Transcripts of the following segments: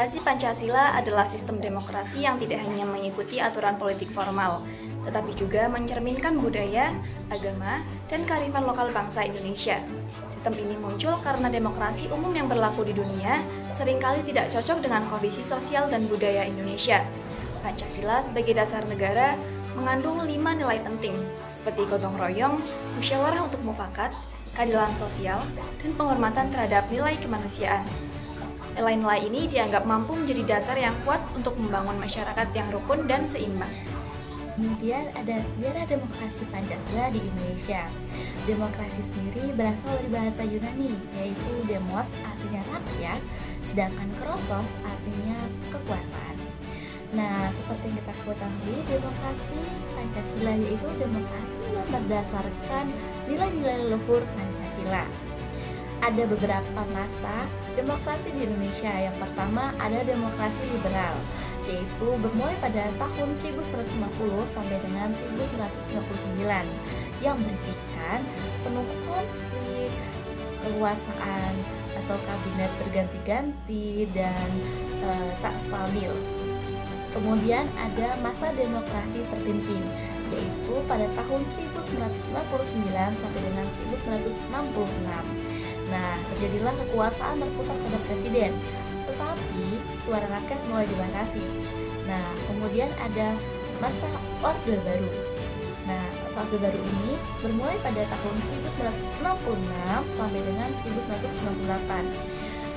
Demokrasi Pancasila adalah sistem demokrasi yang tidak hanya mengikuti aturan politik formal, tetapi juga mencerminkan budaya, agama, dan kearifan lokal bangsa Indonesia. Sistem ini muncul karena demokrasi umum yang berlaku di dunia seringkali tidak cocok dengan kondisi sosial dan budaya Indonesia. Pancasila sebagai dasar negara mengandung 5 nilai penting, seperti gotong royong, musyawarah untuk mufakat, keadilan sosial, dan penghormatan terhadap nilai kemanusiaan. Nilai-nilai ini dianggap mampu menjadi dasar yang kuat untuk membangun masyarakat yang rukun dan seimbang. Kemudian ada sejarah demokrasi Pancasila di Indonesia. Demokrasi sendiri berasal dari bahasa Yunani, yaitu demos artinya rakyat, sedangkan krotos artinya kekuasaan. Nah, seperti yang kita ketahui, demokrasi Pancasila yaitu demokrasi yang berdasarkan nilai-nilai leluhur Pancasila. Ada beberapa masa demokrasi di Indonesia. Yang pertama ada demokrasi liberal, yaitu bermulai pada tahun 1150 sampai dengan 1959 yang berisikan penuh konflik, kekuasaan atau kabinet berganti-ganti dan tak stabil. Kemudian ada masa demokrasi terpimpin, yaitu pada tahun 1999 sampai dengan 1966. Nah, terjadilah kekuasaan terpusat pada presiden, tetapi suara rakyat mulai dibatasi. Nah, kemudian ada masa Orde Baru. Nah, masa Orde Baru ini bermulai pada tahun 1966 sampai dengan 1998.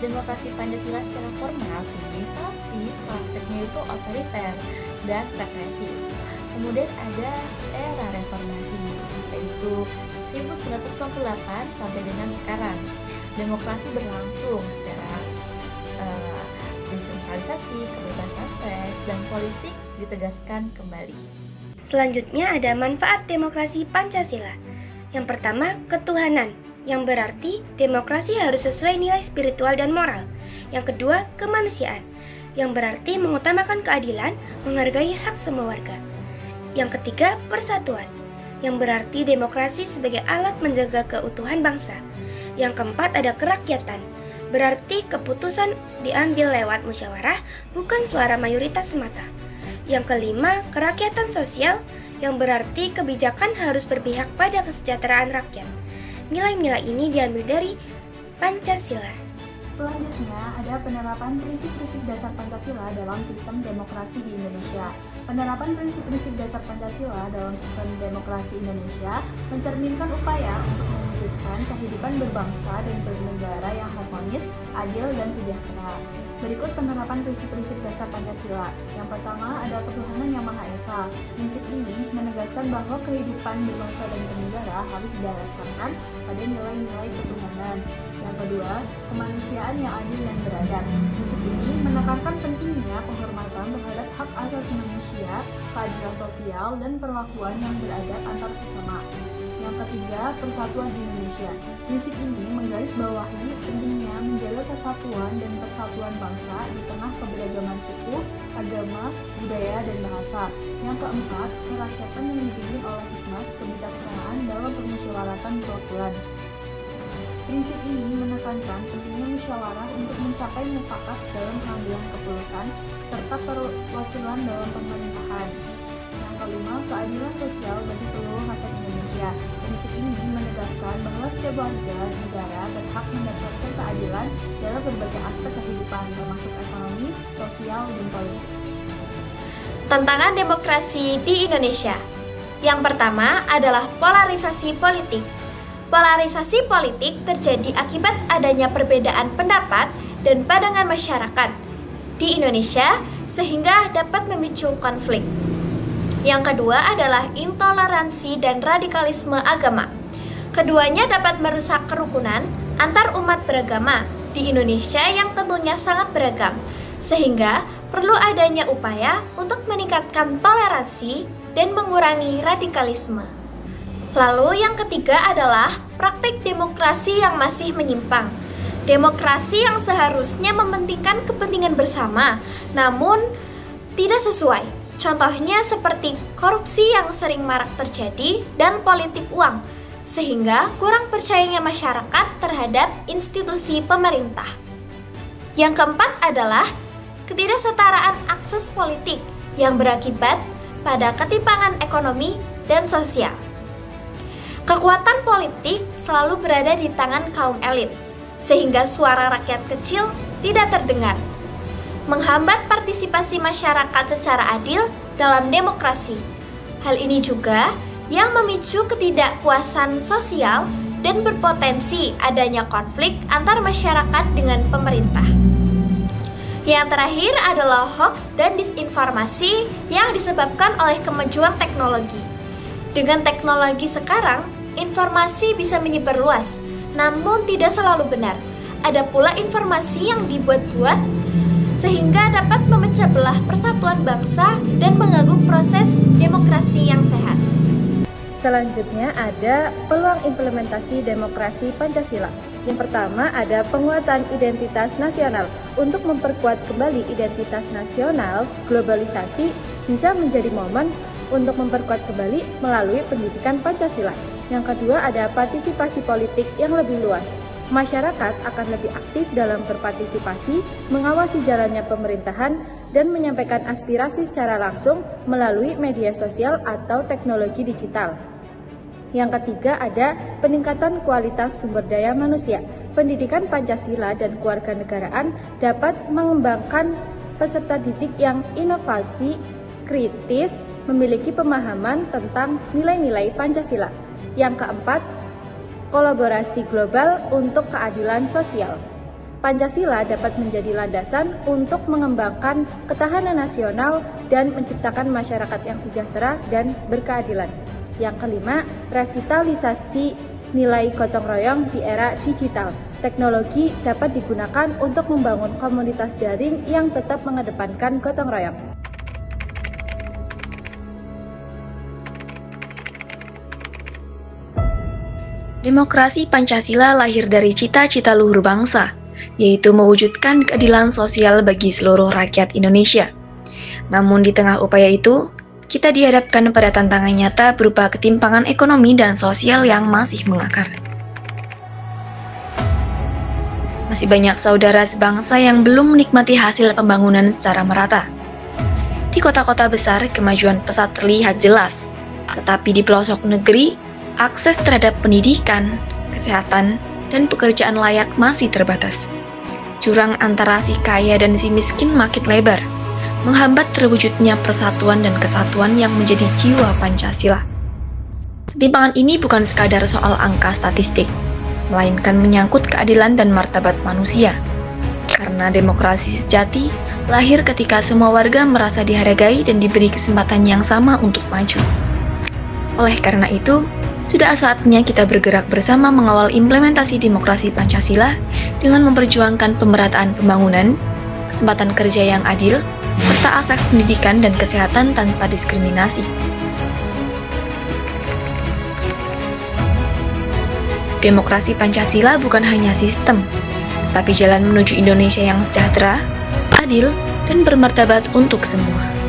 Demokrasi Pancasila secara formal sih, tapi prakteknya itu otoriter dan represif. Kemudian ada era reformasi, yaitu 1998 sampai dengan sekarang. Demokrasi berlangsung secara desentralisasi, kebebasan pers, dan politik ditegaskan kembali. Selanjutnya ada manfaat demokrasi Pancasila. Yang pertama, ketuhanan, yang berarti demokrasi harus sesuai nilai spiritual dan moral. Yang kedua, kemanusiaan, yang berarti mengutamakan keadilan, menghargai hak semua warga. Yang ketiga, persatuan, yang berarti demokrasi sebagai alat menjaga keutuhan bangsa. Yang keempat ada kerakyatan, berarti keputusan diambil lewat musyawarah, bukan suara mayoritas semata. Yang kelima, kerakyatan sosial, yang berarti kebijakan harus berpihak pada kesejahteraan rakyat. Nilai-nilai ini diambil dari Pancasila. Selanjutnya ada penerapan prinsip-prinsip dasar Pancasila dalam sistem demokrasi di Indonesia. Penerapan prinsip-prinsip dasar Pancasila dalam sistem demokrasi Indonesia mencerminkan upaya untuk mewujudkan kehidupan berbangsa dan bernegara yang harmonis, adil, dan sejahtera. Berikut penerapan prinsip-prinsip dasar Pancasila. Yang pertama ada ketuhanan yang Maha Esa. Prinsip ini menegaskan bahwa kehidupan berbangsa dan bernegara harus didasarkan pada nilai-nilai ketuhanan. Yang kedua, kemanusiaan yang adil dan beradab. Prinsip ini menekankan pentingnya penghormatan terhadap hak asasi manusia, keadilan sosial, dan perlakuan yang beradab antar sesama. Yang ketiga, persatuan Indonesia. Prinsip ini menggarisbawahi pentingnya menjaga kesatuan dan persatuan bangsa di tengah keberagaman suku, agama, budaya, dan bahasa. Yang keempat, kerakyatan yang dipimpin oleh hikmat kebijaksanaan dalam permusyawaratan perwakilan. Prinsip ini menekankan pentingnya musyawarah untuk mencapai mufakat dalam pengambilan keputusan serta perwakilan dalam pemerintahan. Yang kelima, keadilan sosial bagi seluruh rakyat Indonesia. Prinsip ini menegaskan bahwa setiap warga negara berhak mendapatkan keadilan dalam berbagai aspek kehidupan, termasuk ekonomi, sosial, dan politik. Tantangan demokrasi di Indonesia. Yang pertama adalah polarisasi politik. Polarisasi politik terjadi akibat adanya perbedaan pendapat dan pandangan masyarakat di Indonesia sehingga dapat memicu konflik. Yang kedua adalah intoleransi dan radikalisme agama. Keduanya dapat merusak kerukunan antar umat beragama di Indonesia yang tentunya sangat beragam, sehingga perlu adanya upaya untuk meningkatkan toleransi dan mengurangi radikalisme. Lalu yang ketiga adalah praktik demokrasi yang masih menyimpang. Demokrasi yang seharusnya mementingkan kepentingan bersama, namun tidak sesuai. Contohnya seperti korupsi yang sering marak terjadi dan politik uang, sehingga kurang percayanya masyarakat terhadap institusi pemerintah. Yang keempat adalah ketidaksetaraan akses politik yang berakibat pada ketimpangan ekonomi dan sosial. Kekuatan politik selalu berada di tangan kaum elit, sehingga suara rakyat kecil tidak terdengar, menghambat partisipasi masyarakat secara adil dalam demokrasi. Hal ini juga yang memicu ketidakpuasan sosial dan berpotensi adanya konflik antar masyarakat dengan pemerintah. Yang terakhir adalah hoax dan disinformasi yang disebabkan oleh kemajuan teknologi. Dengan teknologi sekarang, informasi bisa menyebar luas, namun tidak selalu benar. Ada pula informasi yang dibuat-buat sehingga dapat memecah belah persatuan bangsa dan mengganggu proses demokrasi yang sehat. Selanjutnya ada peluang implementasi demokrasi Pancasila. Yang pertama ada penguatan identitas nasional. Untuk memperkuat kembali identitas nasional, globalisasi bisa menjadi momen untuk memperkuat kembali melalui pendidikan Pancasila. Yang kedua ada partisipasi politik yang lebih luas. Masyarakat akan lebih aktif dalam berpartisipasi, mengawasi jalannya pemerintahan, dan menyampaikan aspirasi secara langsung melalui media sosial atau teknologi digital. Yang ketiga ada peningkatan kualitas sumber daya manusia. Pendidikan Pancasila dan kewarganegaraan dapat mengembangkan peserta didik yang inovasi, kritis, memiliki pemahaman tentang nilai-nilai Pancasila. Yang keempat, kolaborasi global untuk keadilan sosial. Pancasila dapat menjadi landasan untuk mengembangkan ketahanan nasional dan menciptakan masyarakat yang sejahtera dan berkeadilan. Yang kelima, revitalisasi nilai gotong royong di era digital. Teknologi dapat digunakan untuk membangun komunitas daring yang tetap mengedepankan gotong royong. Demokrasi Pancasila lahir dari cita-cita luhur bangsa, yaitu mewujudkan keadilan sosial bagi seluruh rakyat Indonesia. Namun di tengah upaya itu, kita dihadapkan pada tantangan nyata berupa ketimpangan ekonomi dan sosial yang masih mengakar. Masih banyak saudara sebangsa yang belum menikmati hasil pembangunan secara merata. Di kota-kota besar, kemajuan pesat terlihat jelas, tetapi di pelosok negeri, akses terhadap pendidikan, kesehatan, dan pekerjaan layak masih terbatas. Jurang antara si kaya dan si miskin makin lebar, menghambat terwujudnya persatuan dan kesatuan yang menjadi jiwa Pancasila. Ketimpangan ini bukan sekadar soal angka statistik, melainkan menyangkut keadilan dan martabat manusia. Karena demokrasi sejati lahir ketika semua warga merasa dihargai dan diberi kesempatan yang sama untuk maju. Oleh karena itu, sudah saatnya kita bergerak bersama mengawal implementasi demokrasi Pancasila dengan memperjuangkan pemerataan pembangunan, kesempatan kerja yang adil, serta akses pendidikan dan kesehatan tanpa diskriminasi. Demokrasi Pancasila bukan hanya sistem, tetapi jalan menuju Indonesia yang sejahtera, adil, dan bermartabat untuk semua.